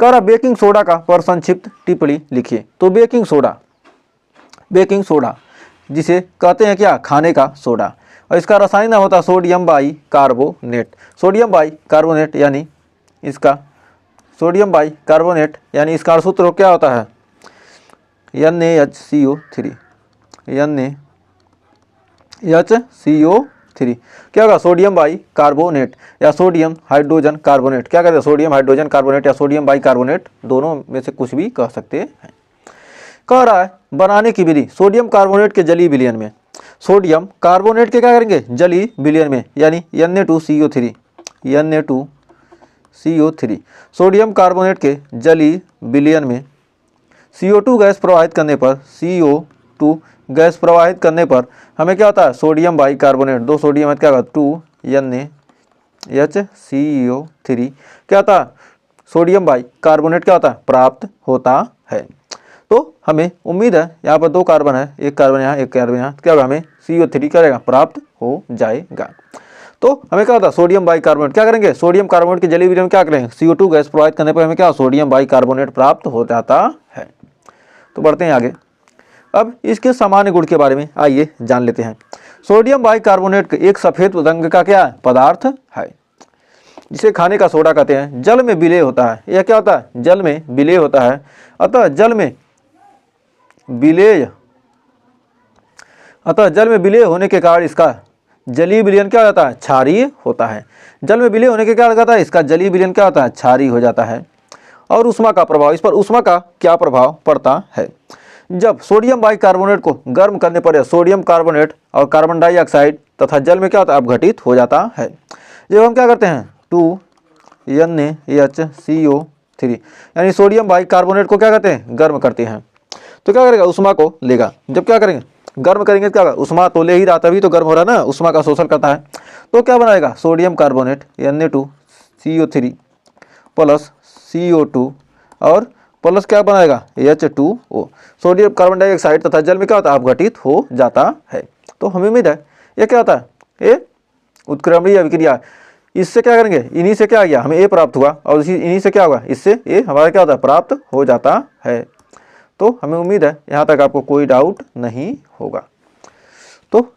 कह रहा baking soda का पर संक्षिप्त टिप्पणी लिखिए। तो बेकिंग सोडा जिसे कहते हैं क्या, खाने का सोडा, और इसका रासायनिक नाम होता है sodium by carbonate. Sodium by carbonate यानी इसका सोडियम बाई कार्बोनेट यानी इसका सूत्र क्या होता है, NaHCO3। NaHCO3 क्या होगा, सोडियम बाई कार्बोनेट या सोडियम हाइड्रोजन कार्बोनेट। क्या कहते हैं, सोडियम हाइड्रोजन कार्बोनेट या सोडियम बाई कार्बोनेट, दोनों में से कुछ भी कह सकते हैं। कह रहा है बनाने की विधि, सोडियम कार्बोनेट के जलीय विलयन में, सोडियम कार्बोनेट के क्या करेंगे, जलीय विलयन में, यानी Na2CO3 सोडियम कार्बोनेट के जलीय विलयन में CO2 गैस प्रवाहित करने पर हमें क्या होता है, सोडियम बाई कार्बोनेट, दो सोडियम है क्या होगा 2NaHCO3 क्या होता है, सोडियम बाई कार्बोनेट क्या होता है, प्राप्त होता है। तो हमें उम्मीद है यहाँ पर दो कार्बन है, एक कार्बन यहाँ एक कार्बन यहाँ, क्या होगा, हमें CO3 करेगा प्राप्त हो जाएगा। तो हमें क्या होता है, सोडियम बाई कार्बोनेट क्या करेंगे, सोडियम कार्बोनेट के जलीय विलयन में क्या करेंगे, CO2 गैस प्रवाहित करने पर हमें क्या, सोडियम बाई कार्बोनेट प्राप्त हो जाता है। तो बढ़ते हैं आगे। अब इसके सामान्य गुण के बारे में आइए जान लेते हैं। सोडियम बाई कार्बोनेट एक सफेद रंग का क्या है, पदार्थ है, जिसे खाने का सोडा कहते हैं। जल में विलेय होता है, यह क्या होता है, जल में विलेय होता है। अतः जल में विलेय होने के कारण इसका जलीय विलयन क्या हो जाता है, क्षारीय होता है। जल में विलय होने के कारण क्या होता है, इसका जलीय विलयन क्या होता है, क्षारीय हो जाता है। और ऊष्मा का प्रभाव, इस पर ऊष्मा का क्या प्रभाव पड़ता है, जब सोडियम बाई कार्बोनेट को गर्म करने पर यह सोडियम कार्बोनेट और कार्बन डाइऑक्साइड तथा जल में क्या होता है, अपघटित हो जाता है। जब हम क्या करते हैं 2NaHCO3 यानी सोडियम बाई कार्बोनेट को क्या करते हैं, गर्म करते हैं, तो क्या करेगा, ऊष्मा को लेगा। जब क्या करेंगे, गर्म करेंगे तो क्या होगा, ऊष्मा तो ले ही रहा, तभी तो गर्म हो रहा है ना, ऊष्मा का शोषण करता है। तो क्या बनाएगा, sodium carbonate Na2CO3 plus CO2 और प्लस क्या बनाएगा, H2O, सोडियम कार्बन डाइऑक्साइड तथा जल में क्या होता है, अपघटित हो जाता है। तो हमें उम्मीद है ये क्या होता है, ये उत्क्रमणीय अभिक्रिया। इससे क्या करेंगे, इन्हीं से क्या गया, हमें ए प्राप्त हुआ, और इन्हीं से क्या होगा, इससे ए हमारा क्या होता है, प्राप्त हो जाता है। तो हमें उम्मीद है यहाँ तक आपको कोई डाउट नहीं होगा। तो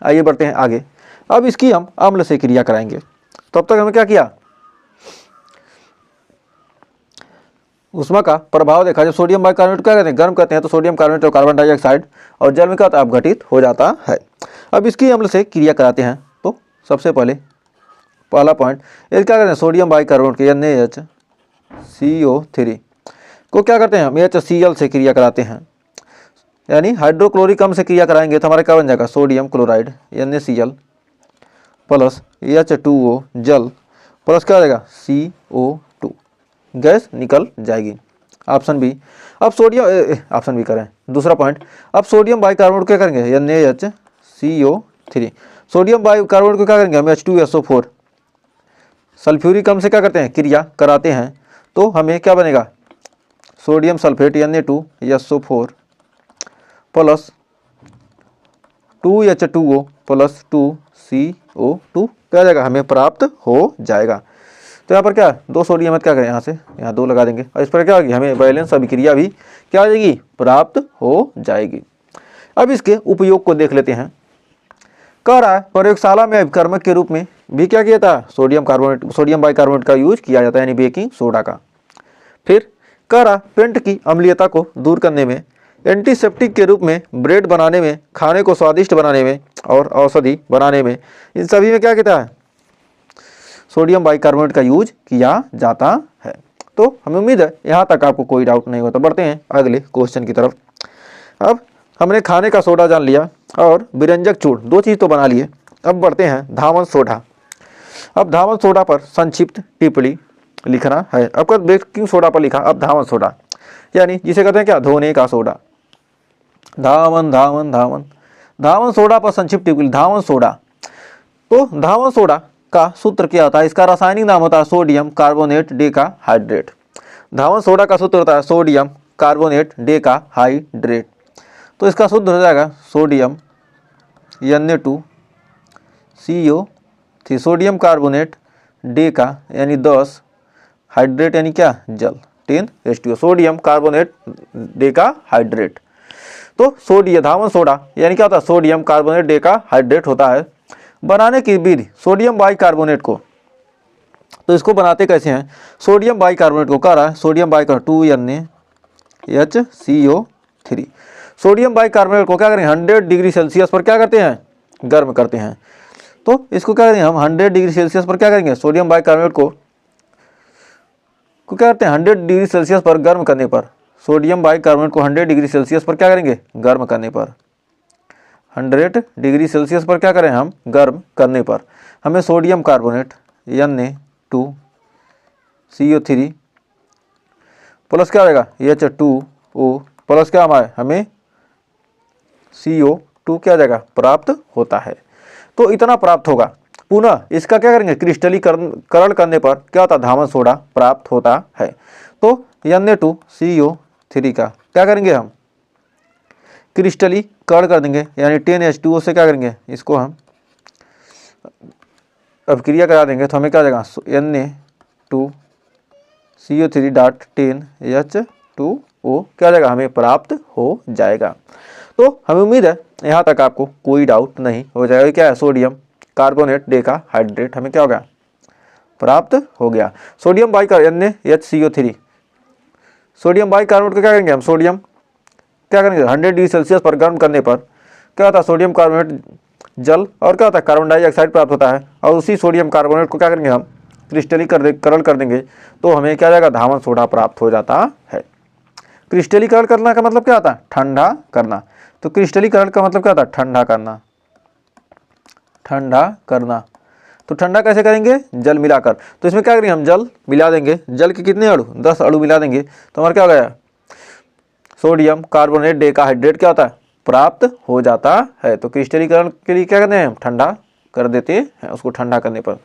आइए बढ़ते हैं आगे। अब इसकी हम अम्ल से क्रिया कराएंगे। तो अब तक हमें क्या किया, ऊष्मा का प्रभाव देखा। जब सोडियम बाई कार्बोनेट क्या कहते हैं, गर्म करते हैं, तो सोडियम कार्बोनेट और कार्बन डाइऑक्साइड और जल में क्या होता है, अपघटित हो जाता है। अब इसकी अम्ल से क्रिया कराते हैं। तो सबसे पहले पहला पॉइंट, ये क्या करते हैं, सोडियम बाई कार्बोनेट के NaHCO3 को क्या करते हैं, हम HCl से क्रिया कराते हैं, यानी हाइड्रोक्लोरिक अम्ल से क्रिया कराएंगे तो हमारा क्या बन जाएगा, sodium chloride NaCl plus H2O जल प्लस क्या हो जाएगा, CO2, गैस निकल जाएगी। Option B. अब सोडियम, ऑप्शन बी करें दूसरा पॉइंट। अब सोडियम बाई कार्बोनेट क्या करेंगे, NaHCO3, सोडियम बाई कार्बोनेट को क्या करेंगे, हम H2SO4 सल्फ्यूरिक अम्ल से क्या करते हैं, क्रिया कराते हैं। तो हमें क्या बनेगा, sodium sulphate Na2SO4 plus 2H2O plus 2CO2 क्या हो जाएगा, हमें प्राप्त हो जाएगा। तो यहाँ पर क्या, दो सोडियम क्या करें, यहाँ से यहाँ दो लगा देंगे, और इस पर क्या होगी, हमें बैलेंस अभिक्रिया भी क्या हो जाएगी, प्राप्त हो जाएगी। अब इसके उपयोग को देख लेते हैं। कह रहा है प्रयोगशाला में अभिकर्मक के रूप में भी क्या किया था, सोडियम बाई कार्बोनेट का यूज किया जाता है, यानी बेकिंग सोडा का। फिर कह रहा पेंट की अम्लीयता को दूर करने में, एंटीसेप्टिक के रूप में, ब्रेड बनाने में, खाने को स्वादिष्ट बनाने में और औषधि बनाने में, इन सभी में क्या कहता है, सोडियम बाई कार्बोनेट का यूज किया जाता है। तो हमें उम्मीद है यहाँ तक आपको कोई डाउट नहीं होता। बढ़ते हैं अगले क्वेश्चन की तरफ। अब हमने खाने का सोडा जान लिया और व्यंजक चूर्ण, दो चीज़ तो बना लिए। अब बढ़ते हैं धावन सोडा। अब धावन सोडा पर संक्षिप्त टिप्पणी लिखना है। अब कल बेकिंग सोडा पर लिखा, अब धावन सोडा यानी जिसे कहते हैं क्या, धोने का सोडा। धावन धावन धावन धावन सोडा पर संक्षिप्त टिप्पणी, धावन सोडा। तो धावन सोडा का सूत्र क्या होता है, इसका रासायनिक नाम होता है सोडियम कार्बोनेट डेकाहाइड्रेट। धावन सोडा का सूत्र होता है सोडियम कार्बोनेट डेकाहाइड्रेट। तो इसका सूत्र हो जाएगा sodium Na2CO3, sodium carbonate Deka यानी 10, हाइड्रेट यानी क्या, जल, 10H2O, sodium carbonate Deka hydrate. तो सोडियम धावन सोडा यानी क्या होता है, सोडियम कार्बोनेट डेका हाइड्रेट होता है। बनाने की विधि, सोडियम बाइकार्बोनेट को, तो इसको बनाते कैसे हैं, सोडियम बाइकार्बोनेट को, कह रहा है sodium bicarbonate 2NaHCO3, sodium bicarbonate को क्या करेंगे 100 डिग्री सेल्सियस पर क्या करते हैं, गर्म करते हैं। तो इसको क्या करेंगे हम 100 डिग्री सेल्सियस पर क्या करेंगे, सोडियम बाइकार्बोनेट को क्या करते हैं 100 डिग्री सेल्सियस पर गर्म करने पर, सोडियम बाइकार्बोनेट को 100 डिग्री सेल्सियस पर क्या करेंगे, गर्म करने पर, 100 डिग्री सेल्सियस पर क्या करें हम, गर्म करने पर हमें सोडियम कार्बोनेट Na2CO3 प्लस क्या आएगा H2O प्लस क्या हमें CO2 क्या जाएगा, प्राप्त होता है। तो इतना प्राप्त होगा। पुनः इसका क्या करेंगे, क्रिस्टलीकरण करने पर क्या होता है, धावन सोडा प्राप्त होता है। तो Na2CO3 का क्या करेंगे हम, क्रिस्टलीकरण कर देंगे, यानी 10H2O से क्या करेंगे, इसको हम अभिक्रिया करा देंगे, तो हमें क्या जाएगा Na2CO3.10H2O क्या जाएगा, हमें प्राप्त हो जाएगा। तो हमें उम्मीद है यहाँ तक आपको कोई डाउट नहीं हो जाएगा। क्या है, सोडियम कार्बोनेट डेका हाइड्रेट हमें क्या हो गया, प्राप्त हो गया। सोडियम NaHCO3, सोडियम बाइकार्बोनेट को क्या करेंगे हम, सोडियम क्या करेंगे 100 डिग्री सेल्सियस पर गर्म करने पर क्या होता है, सोडियम कार्बोनेट जल और क्या होता है, कार्बन डाइऑक्साइड प्राप्त होता है। और उसी सोडियम कार्बोनेट को क्या करेंगे हम, क्रिस्टलीकरण कर देंगे, तो हमें क्या जाएगा, धावन सोडा प्राप्त हो जाता है। क्रिस्टलीकरण करना का मतलब क्या होता है, ठंडा करना। तो क्रिस्टलीकरण का मतलब क्या होता है, ठंडा करना, ठंडा करना। तो ठंडा कैसे करेंगे, जल मिलाकर। तो इसमें क्या करेंगे हम, जल मिला देंगे, जल के कितने अणु, 10 अणु मिला देंगे, तो हमारा क्या हो गया, सोडियम कार्बोनेट डेका हाइड्रेट क्या होता है, प्राप्त हो जाता है। तो क्रिस्टलीकरण के लिए क्या करते हैं हम, ठंडा कर देते हैं उसको, ठंडा करने पर।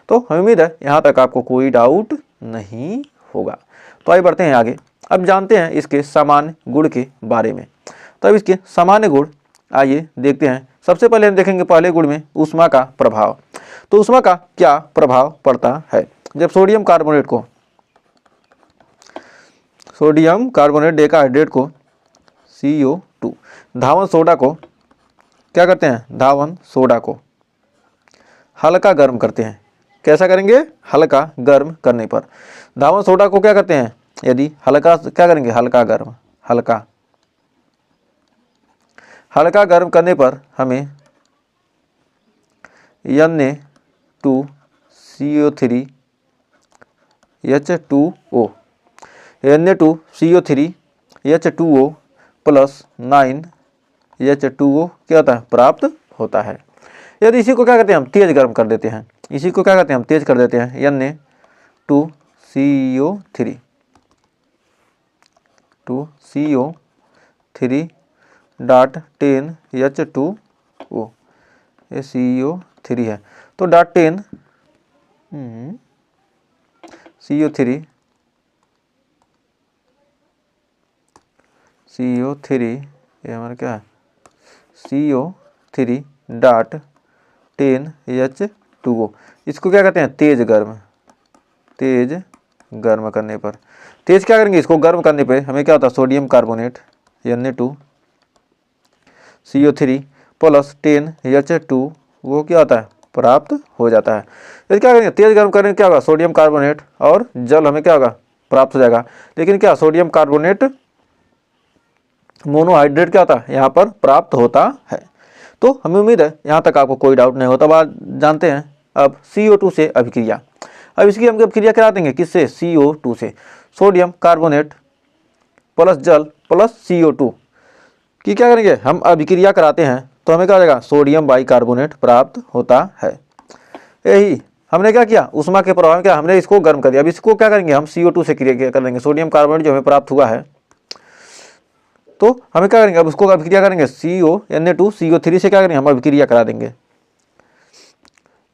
तो हमें उम्मीद है यहाँ तक आपको कोई डाउट नहीं होगा। तो आइए बढ़ते हैं आगे। अब जानते हैं इसके सामान्य गुण के बारे में। तो अब इसके सामान्य गुण आइए देखते हैं। सबसे पहले हम देखेंगे पहले गुण में ऊष्मा का प्रभाव। तो ऊष्मा का क्या प्रभाव पड़ता है, जब सोडियम कार्बोनेट डेका हाइड्रेट को CO2 धावन सोडा को क्या करते हैं, धावन सोडा को हल्का गर्म करते हैं। कैसा करेंगे, हल्का गर्म करने पर धावन सोडा को क्या करते हैं, यदि हल्का क्या करेंगे, हल्का गर्म, हल्का गर्म करने पर हमें Na2CO3H2O प्लस 9H2O क्या होता है, प्राप्त होता है। यदि इसी को क्या करते हैं हम, तेज गर्म कर देते हैं, इसी को क्या करते हैं हम, तेज कर देते हैं, Na2CO3.10H2O, ये CO3 है। तो .10 CO3 ये हमारा क्या है, CO3.10H2O, इसको क्या कहते हैं, तेज गर्म करने पर। तेज क्या करेंगे, इसको गर्म करने पे हमें क्या होता है, sodium carbonate Na2CO3 plus 10H2 वो क्या होता है, प्राप्त हो जाता है। यदि क्या करेंगे, तेज गर्म करेंगे, क्या होगा, सोडियम कार्बोनेट और जल हमें क्या होगा, प्राप्त हो जाएगा। लेकिन क्या सोडियम कार्बोनेट मोनोहाइड्रेट क्या होता है, यहाँ पर प्राप्त होता है। तो हमें उम्मीद है यहाँ तक आपको कोई डाउट नहीं होता। बात जानते हैं अब CO2 से अभिक्रिया। अब इसकी हम अभिक्रिया करा देंगे किससे, CO2 से, सोडियम कार्बोनेट प्लस जल प्लस CO2 की क्या करेंगे हम अभिक्रिया कराते हैं, तो हमें क्या हो जाएगा, सोडियम बाइकार्बोनेट प्राप्त होता है। यही हमने क्या किया, ऊष्मा के प्रभाव में क्या हमने इसको गर्म कर दिया। अब इसको क्या करेंगे हम CO2 से क्रिया कर देंगे, सोडियम कार्बोनेट जो हमें प्राप्त हुआ है, तो हमें क्या करेंगे, अब उसको अभिक्रिया करेंगे Na2CO3 से क्या करेंगे हम अभिक्रिया करा देंगे।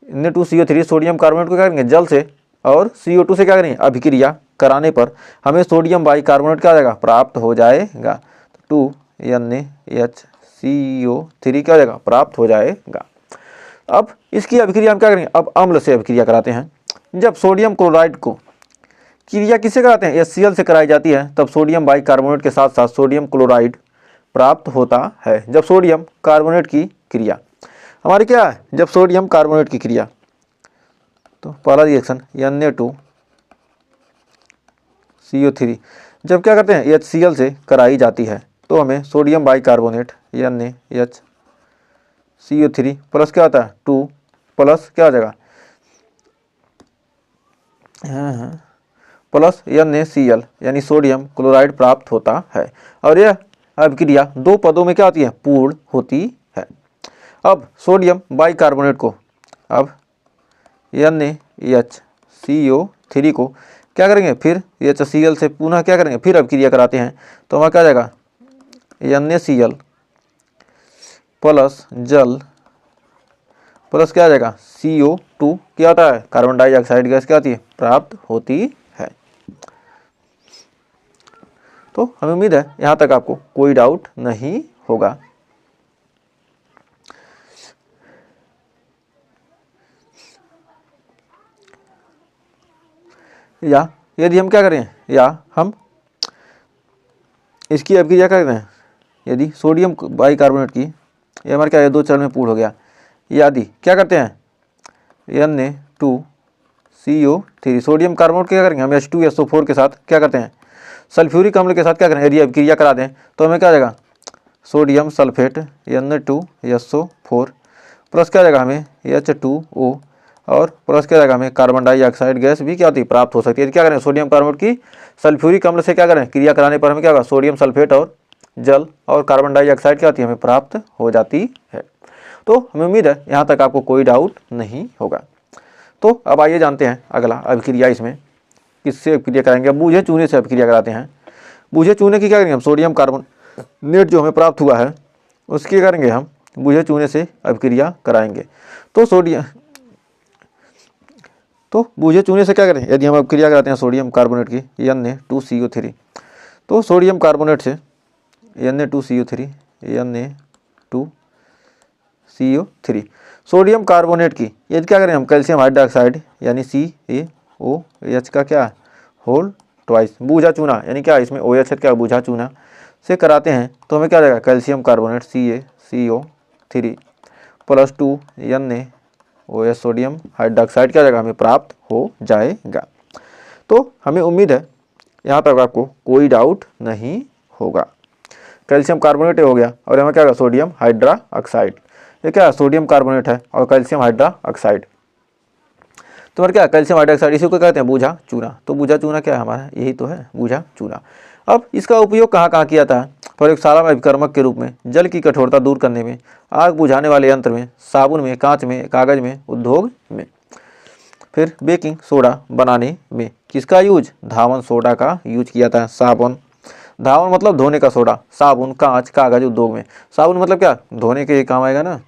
Na2CO3 सोडियम कार्बोनेट को क्या करेंगे जल से, और CO2 से क्या करेंगे अभिक्रिया कराने पर हमें सोडियम बाइकार्बोनेट क्या हो जाएगा, प्राप्त हो जाएगा। 2NaHCO3 क्या हो जाएगा, प्राप्त हो जाएगा। अब इसकी अभिक्रिया हम क्या करेंगे, अब अम्ल से अभिक्रिया कराते हैं। जब सोडियम क्लोराइड को क्रिया किससे कराते हैं, HCl से कराई जाती है, तब सोडियम बाइकार्बोनेट के साथ साथ सोडियम क्लोराइड प्राप्त होता है। जब सोडियम कार्बोनेट की क्रिया हमारी क्या है, जब सोडियम कार्बोनेट की क्रिया, तो पहला रिएक्शन Na2CO3 जब क्या करते हैं HCl से कराई जाती है, तो हमें सोडियम बाइकार्बोनेट NaCO3 प्लस क्या आता है 2 प्लस क्या आ जाएगा प्लस NaCl यानी सोडियम क्लोराइड प्राप्त होता है। और यह अभिक्रिया दो पदों में क्या होती है, पूर्ण होती है। अब सोडियम बाइकार्बोनेट को, अब NaCO3 को क्या करेंगे, फिर HCl से पुनः क्या करेंगे, फिर अभिक्रिया कराते हैं, तो हमारा क्या जाएगा NaCl प्लस जल प्लस क्या आ जाएगा CO2 क्या होता है, कार्बन डाइऑक्साइड गैस क्या होती है, प्राप्त होती है। तो हमें उम्मीद है यहाँ तक आपको कोई डाउट नहीं होगा। या यदि हम क्या करें, या हम इसकी अभिक्रिया क्या करते हैं, यदि सोडियम बाइकार्बोनेट की, ये हमारे क्या है, दो चरण में पूर्ण हो गया, यदि क्या करते हैं Na2CO3 सोडियम कार्बोनेट क्या करेंगे हम H2SO4 के साथ क्या करते हैं, सल्फ्यूरिक अम्ल के साथ क्या करें, यदि अभिक्रिया करा दें तो हमें क्या आ जाएगा सोडियम सल्फेट Na2SO4 प्लस क्या जाएगा हमें H2O और प्लस क्या जाएगा हमें कार्बन डाइऑक्साइड गैस भी क्या होती है, प्राप्त हो सकती है। क्या करें, सोडियम कार्बोनेट की सल्फ्यूरिक अम्ल से क्या करें, क्रिया कराने पर हमें क्या होगा, सोडियम सल्फेट और जल और कार्बन डाइऑक्साइड क्या होती है, हमें प्राप्त हो जाती है। तो हमें उम्मीद है यहाँ तक आपको कोई डाउट नहीं होगा। तो अब आइए जानते हैं अगला अभिक्रिया, इसमें किससे अभिक्रिया कराएंगे। अब बूझे चूने से अभिक्रिया कराते हैं। बूझे चूने की क्या करेंगे हम, सोडियम कार्बोनेट जो हमें प्राप्त हुआ है उसकी करेंगे हम बूझे चूने से अभिक्रिया कराएंगे। तो बूझे चूने से क्या करें, यदि हम अभिक्रिया कराते हैं सोडियम कार्बोनेट की Na2CO3, तो सोडियम कार्बोनेट से Na2CO3 सोडियम कार्बोनेट की यदि क्या करें हम कैल्शियम हाइड्रोक्साइड यानी CaOH का क्या होल ट्वाइस बूझा चूना यानी क्या इसमें OH है क्या बूझा चूना से कराते हैं, तो हमें क्या जाएगा calcium carbonate CaCO3 plus 2 NaOH sodium hydroxide क्या जाएगा हमें प्राप्त हो जाएगा। तो हमें उम्मीद है यहाँ तक आपको कोई डाउट नहीं होगा। कैल्शियम कार्बोनेट हो गया और हमें क्या होगा सोडियम हाइड्रोक्साइड, ये क्या सोडियम कार्बोनेट है और कैल्शियम हाइड्रोक्साइड, तो क्या कैल्शियम हाइड्रोक्साइड इसी को कहते हैं बूझा चूना। तो बूझा चूना क्या है हमारा, यही तो है बूझा चूना। अब इसका उपयोग कहाँ कहाँ किया था, प्रयोगशाला में अभिकर्मक के रूप में, जल की कठोरता दूर करने में, आग बुझाने वाले यंत्र में, साबुन में, कांच में, कागज में, उद्योग में। फिर बेकिंग सोडा बनाने में किसका यूज, धावन सोडा का यूज किया था। साबुन, धावन मतलब धोने का सोडा, साबुन, कांच, कागज, उद्योग में। साबुन मतलब क्या धोने के काम आएगा ना,